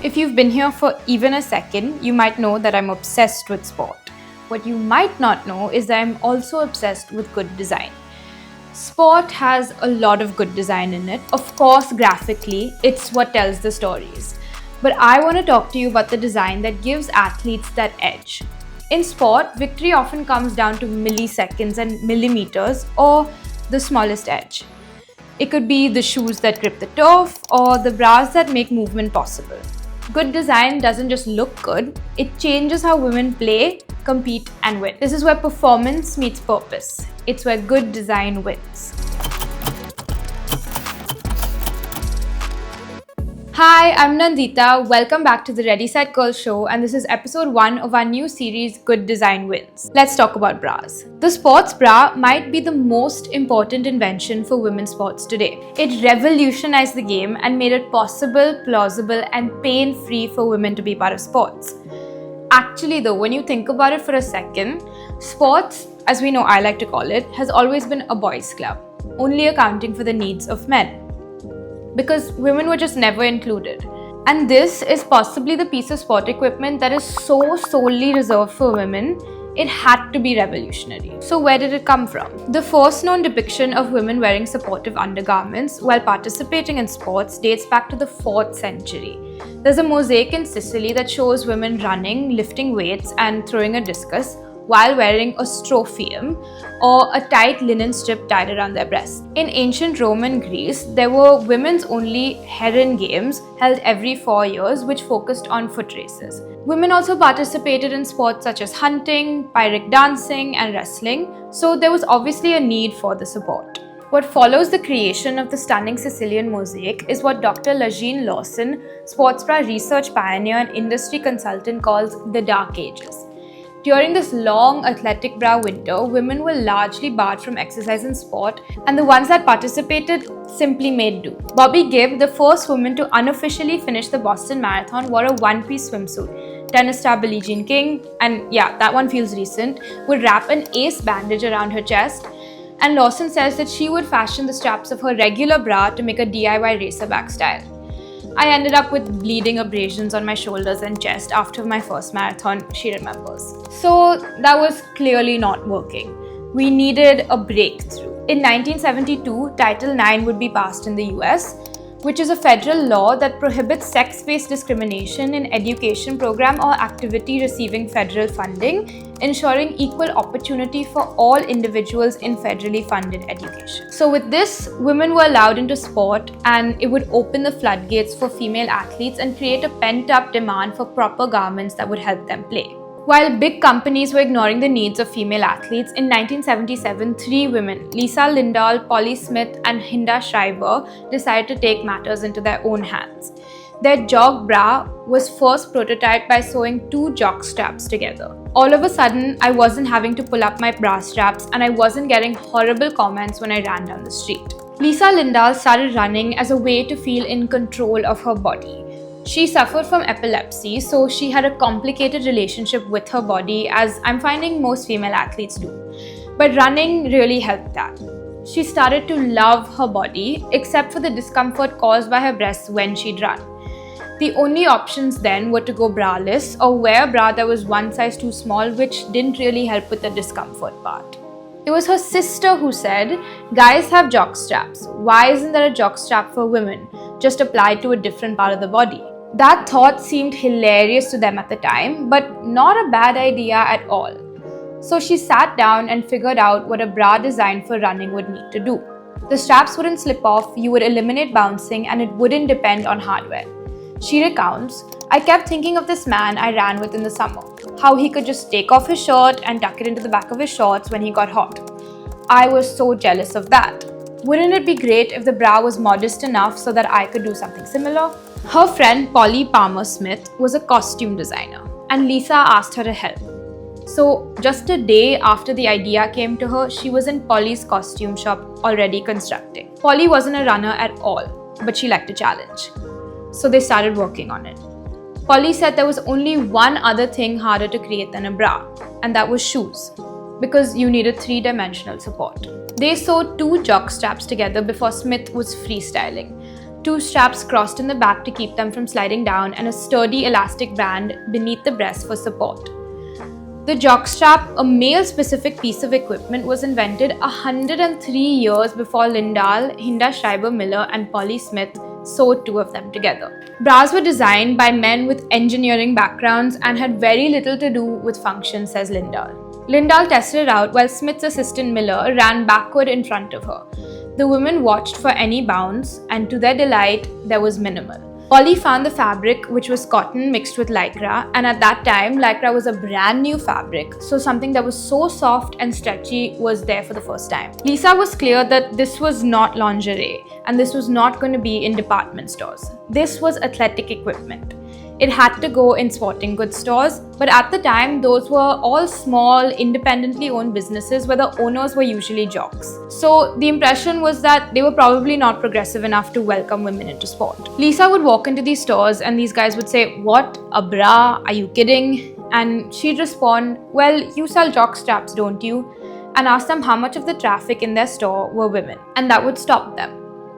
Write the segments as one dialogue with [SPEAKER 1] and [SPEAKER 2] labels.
[SPEAKER 1] If you've been here for even a second, you might know that I'm obsessed with sport. What you might not know is that I'm also obsessed with good design. Sport has a lot of good design in it. Of course, graphically, it's what tells the stories. But I want to talk to you about the design that gives athletes that edge. In sport, victory often comes down to milliseconds and millimeters or the smallest edge. It could be the shoes that grip the turf or the bras that make movement possible. Good design doesn't just look good, it changes how women play, compete, and win. This is where performance meets purpose. It's where good design wins. Hi, I'm Nandita. Welcome back to the Ready Set Girl show, and this is episode 1 of our new series, Good Design Wins. Let's talk about bras. The sports bra might be the most important invention for women's sports today. It revolutionized the game and made it possible, plausible, and pain-free for women to be part of sports. Actually though, when you think about it for a second, sports, as we know I like to call it, has always been a boys' club, only accounting for the needs of men. Because women were just never included. And this is possibly the piece of sport equipment that is so solely reserved for women, it had to be revolutionary. So where did it come from? The first known depiction of women wearing supportive undergarments while participating in sports dates back to the 4th century. There's a mosaic in Sicily that shows women running, lifting weights, and throwing a discus while wearing a strophium or a tight linen strip tied around their breast. In ancient Rome and Greece, there were women's only Heron Games held every 4 years which focused on foot races. Women also participated in sports such as hunting, pyrrhic dancing, and wrestling, so there was obviously a need for the support. What follows the creation of the stunning Sicilian mosaic is what Dr. Lajean Lawson, sports bra research pioneer and industry consultant, calls the Dark Ages. During this long athletic bra winter, women were largely barred from exercise and sport, and the ones that participated simply made do. Bobby Gibb, the first woman to unofficially finish the Boston Marathon, wore a one-piece swimsuit. Tennis star Billie Jean King, and yeah, that one feels recent, would wrap an ace bandage around her chest, and Lawson says that she would fashion the straps of her regular bra to make a DIY racerback style. I ended up with bleeding abrasions on my shoulders and chest after my first marathon, she remembers. So that was clearly not working. We needed a breakthrough. In 1972, Title IX would be passed in the US, which is a federal law that prohibits sex-based discrimination in education program or activity receiving federal funding, ensuring equal opportunity for all individuals in federally funded education. So with this, women were allowed into sport, and it would open the floodgates for female athletes and create a pent-up demand for proper garments that would help them play. While big companies were ignoring the needs of female athletes, in 1977, 3 women, Lisa Lindahl, Polly Smith, and Hinda Schreiber, decided to take matters into their own hands. Their jog bra was first prototyped by sewing 2 jock straps together. All of a sudden, I wasn't having to pull up my bra straps, and I wasn't getting horrible comments when I ran down the street. Lisa Lindahl started running as a way to feel in control of her body. She suffered from epilepsy, so she had a complicated relationship with her body, as I'm finding most female athletes do. But running really helped that. She started to love her body, except for the discomfort caused by her breasts when she'd run. The only options then were to go braless or wear a bra that was one size too small, which didn't really help with the discomfort part. It was her sister who said, "Guys have jock straps. Why isn't there a jock strap for women? Just applied to a different part of the body." That thought seemed hilarious to them at the time, but not a bad idea at all. So she sat down and figured out what a bra designed for running would need to do. The straps wouldn't slip off, you would eliminate bouncing, and it wouldn't depend on hardware. She recounts, "I kept thinking of this man I ran with in the summer, how he could just take off his shirt and tuck it into the back of his shorts when he got hot. I was so jealous of that. Wouldn't it be great if the bra was modest enough so that I could do something similar?" Her friend Polly Palmer Smith was a costume designer, and Lisa asked her to help. So just a day after the idea came to her, she was in Polly's costume shop already constructing. Polly wasn't a runner at all, but she liked a challenge. So they started working on it. Polly said there was only one other thing harder to create than a bra, and that was shoes, because you needed 3-dimensional support. They sewed 2 jock straps together before Smith was freestyling. two straps crossed in the back to keep them from sliding down, and a sturdy elastic band beneath the breast for support. The jockstrap, a male-specific piece of equipment, was invented 103 years before Lindahl, Hinda Schreiber Miller, and Polly Smith sewed two of them together. Bras were designed by men with engineering backgrounds and had very little to do with function, says Lindahl. Lindahl tested it out while Smith's assistant Miller ran backward in front of her. The women watched for any bounce, and to their delight, there was minimal. Polly found the fabric, which was cotton mixed with lycra, and at that time, lycra was a brand new fabric, so something that was so soft and stretchy was there for the first time. Lisa was clear that this was not lingerie, and this was not going to be in department stores. This was athletic equipment. It had to go in sporting goods stores, but at the time, those were all small, independently owned businesses where the owners were usually jocks. So the impression was that they were probably not progressive enough to welcome women into sport. Lisa would walk into these stores and these guys would say, "What? A bra? Are you kidding?" And she'd respond, "Well, you sell jock straps, don't you?" And ask them how much of the traffic in their store were women. And that would stop them.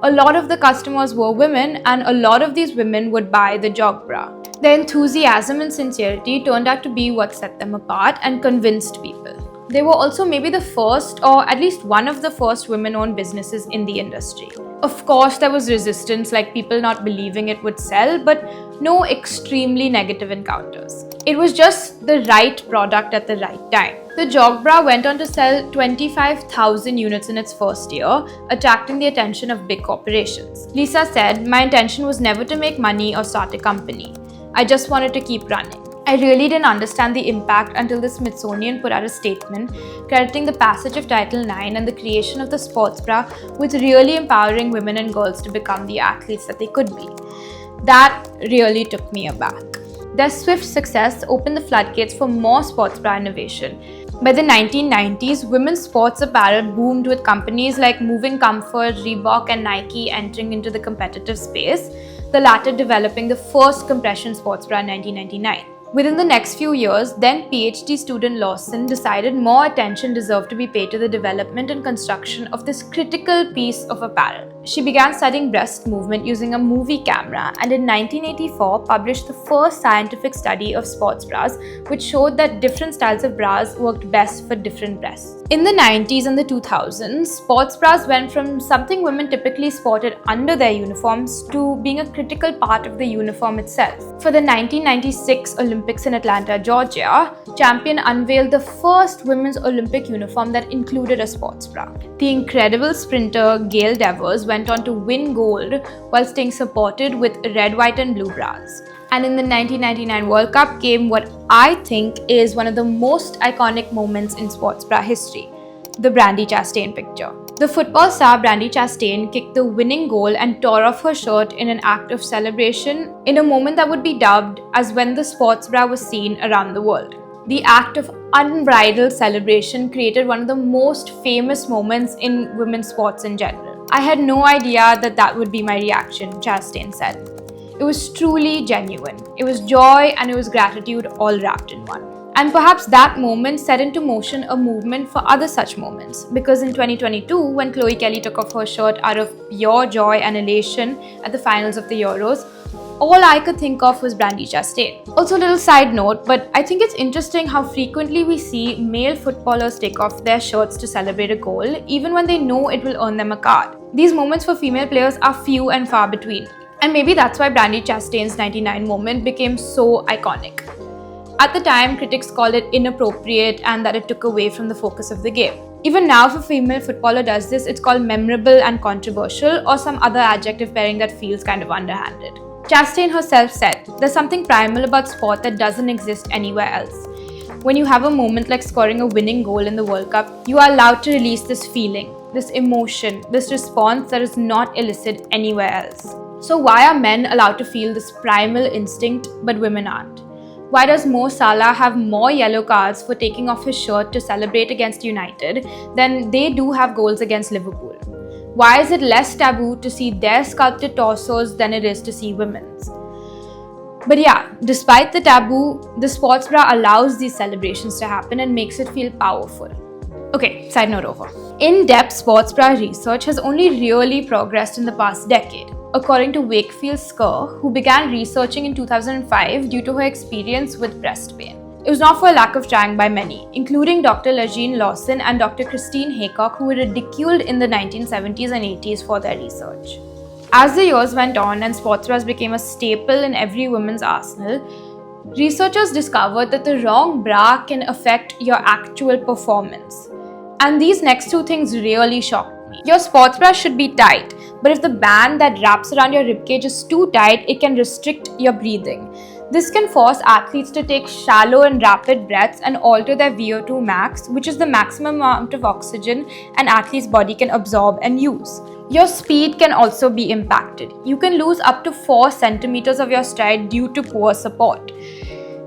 [SPEAKER 1] A lot of the customers were women, and a lot of these women would buy the jog bra. Their enthusiasm and sincerity turned out to be what set them apart and convinced people. They were also maybe the first, or at least one of the first, women-owned businesses in the industry. Of course, there was resistance, like people not believing it would sell, but no extremely negative encounters. It was just the right product at the right time. The jog bra went on to sell 25,000 units in its first year, attracting the attention of big corporations. Lisa said, "My intention was never to make money or start a company. I just wanted to keep running. I really didn't understand the impact until the Smithsonian put out a statement crediting the passage of Title IX and the creation of the sports bra with really empowering women and girls to become the athletes that they could be." That really took me aback. Their swift success opened the floodgates for more sports bra innovation. By the 1990s, women's sports apparel boomed with companies like Moving Comfort, Reebok, and Nike entering into the competitive space, the latter developing the first compression sports bra in 1999. Within the next few years, then PhD student Lawson decided more attention deserved to be paid to the development and construction of this critical piece of apparel. She began studying breast movement using a movie camera, and in 1984 published the first scientific study of sports bras, which showed that different styles of bras worked best for different breasts. In the 90s and the 2000s, sports bras went from something women typically sported under their uniforms to being a critical part of the uniform itself. For the 1996 Olympics in Atlanta, Georgia, Champion unveiled the first women's Olympic uniform that included a sports bra. The incredible sprinter Gail Devers went on to win gold while staying supported with red, white, and blue bras. And in the 1999 World Cup came what I think is one of the most iconic moments in sports bra history, the Brandi Chastain picture. The football star Brandi Chastain kicked the winning goal and tore off her shirt in an act of celebration in a moment that would be dubbed as when the sports bra was seen around the world. The act of unbridled celebration created one of the most famous moments in women's sports in general. "I had no idea that that would be my reaction," Chastain said. "It was truly genuine. It was joy and it was gratitude all wrapped in one." And perhaps that moment set into motion a movement for other such moments. Because in 2022, when Chloe Kelly took off her shirt out of pure joy and elation at the finals of the Euros, all I could think of was Brandi Chastain. Also, a little side note, but I think it's interesting how frequently we see male footballers take off their shirts to celebrate a goal, even when they know it will earn them a card. These moments for female players are few and far between. And maybe that's why Brandi Chastain's 99 moment became so iconic. At the time, critics called it inappropriate and that it took away from the focus of the game. Even now, if a female footballer does this, it's called memorable and controversial, or some other adjective pairing that feels kind of underhanded. Chastain herself said, "There's something primal about sport that doesn't exist anywhere else. When you have a moment like scoring a winning goal in the World Cup, you are allowed to release this feeling, this emotion, this response that is not elicited anywhere else." So why are men allowed to feel this primal instinct but women aren't? Why does Mo Salah have more yellow cards for taking off his shirt to celebrate against United than they do have goals against Liverpool? Why is it less taboo to see their sculpted torsos than it is to see women's? But yeah, despite the taboo, the sports bra allows these celebrations to happen and makes it feel powerful. Okay, side note over. In-depth sports bra research has only really progressed in the past decade. according to Wakefield Skur, who began researching in 2005 due to her experience with breast pain. It was not for a lack of trying by many, including Dr. Lajine Lawson and Dr. Christine Haycock, who were ridiculed in the 1970s and 80s for their research. As the years went on and sports bras became a staple in every woman's arsenal, researchers discovered that the wrong bra can affect your actual performance. And these next two things really shocked me. Your sports bra should be tight, but if the band that wraps around your ribcage is too tight, it can restrict your breathing. This can force athletes to take shallow and rapid breaths and alter their VO2 max, which is the maximum amount of oxygen an athlete's body can absorb and use. Your speed can also be impacted. You can lose up to 4 centimeters of your stride due to poor support.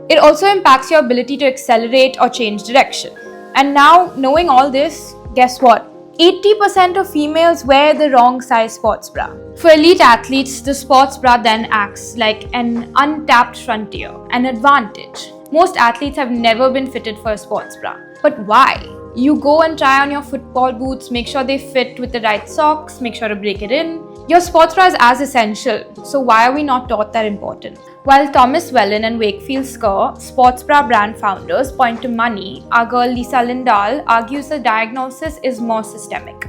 [SPEAKER 1] It also impacts your ability to accelerate or change direction. And now, knowing all this, guess what? 80% of females wear the wrong size sports bra. For elite athletes, the sports bra then acts like an untapped frontier, an advantage. Most athletes have never been fitted for a sports bra. But why? You go and try on your football boots, make sure they fit with the right socks, make sure to break it in. Your sports bra is as essential, so why are we not taught that importance? While Thomas Wellen and Wakefield Skur, sports bra brand founders, point to money, our girl Lisa Lindahl argues the diagnosis is more systemic,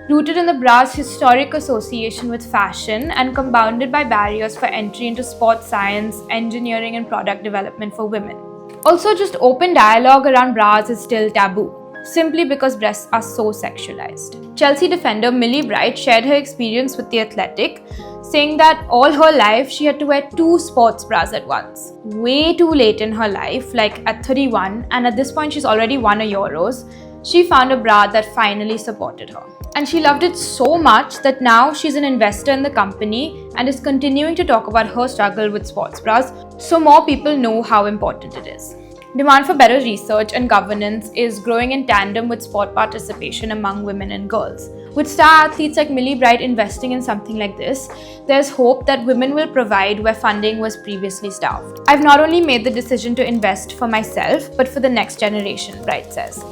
[SPEAKER 1] rooted in the bra's historic association with fashion and compounded by barriers for entry into sports science, engineering, and product development for women. Also, just open dialogue around bras is still taboo, simply because breasts are so sexualized. Chelsea defender Millie Bright shared her experience with The Athletic, saying that all her life she had to wear 2 sports bras at once. Way too late in her life, like at 31, and at this point she's already won a Euros, she found a bra that finally supported her. And she loved it so much that now she's an investor in the company and is continuing to talk about her struggle with sports bras so more people know how important it is. Demand for better research and governance is growing in tandem with sport participation among women and girls. With star athletes like Millie Bright investing in something like this, there's hope that women will provide where funding was previously starved. I've not only made the decision to invest for myself, but for the next generation, Bright says.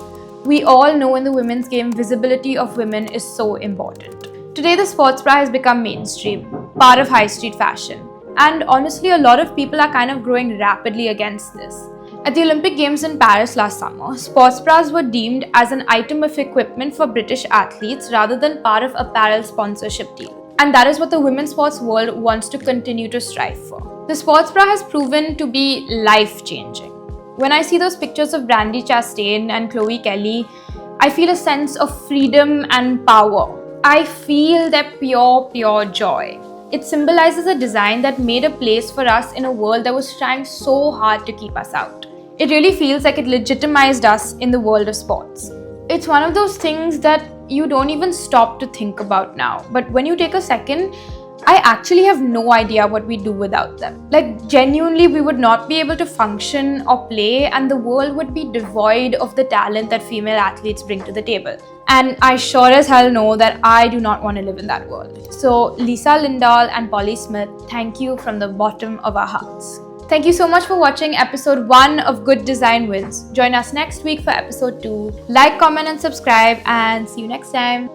[SPEAKER 1] We all know in the women's game, visibility of women is so important. Today, the sports bra has become mainstream, part of high street fashion. And honestly, a lot of people are kind of growing rapidly against this. At the Olympic Games in Paris last summer, sports bras were deemed as an item of equipment for British athletes rather than part of apparel sponsorship deal. And that is what the women's sports world wants to continue to strive for. The sports bra has proven to be life-changing. When I see those pictures of Brandi Chastain and Chloe Kelly, I feel a sense of freedom and power. I feel their pure joy. It symbolizes a design that made a place for us in a world that was trying so hard to keep us out. It really feels like it legitimized us in the world of sports. It's one of those things that you don't even stop to think about now. But when you take a second, I actually have no idea what we do without them. Like, genuinely, we would not be able to function or play, and the world would be devoid of the talent that female athletes bring to the table. And I sure as hell know that I do not want to live in that world. So, Lisa Lindahl and Polly Smith, thank you from the bottom of our hearts. Thank you so much for watching episode 1 of Good Design Wins. Join us next week for episode 2. Like, comment, and subscribe, and see you next time.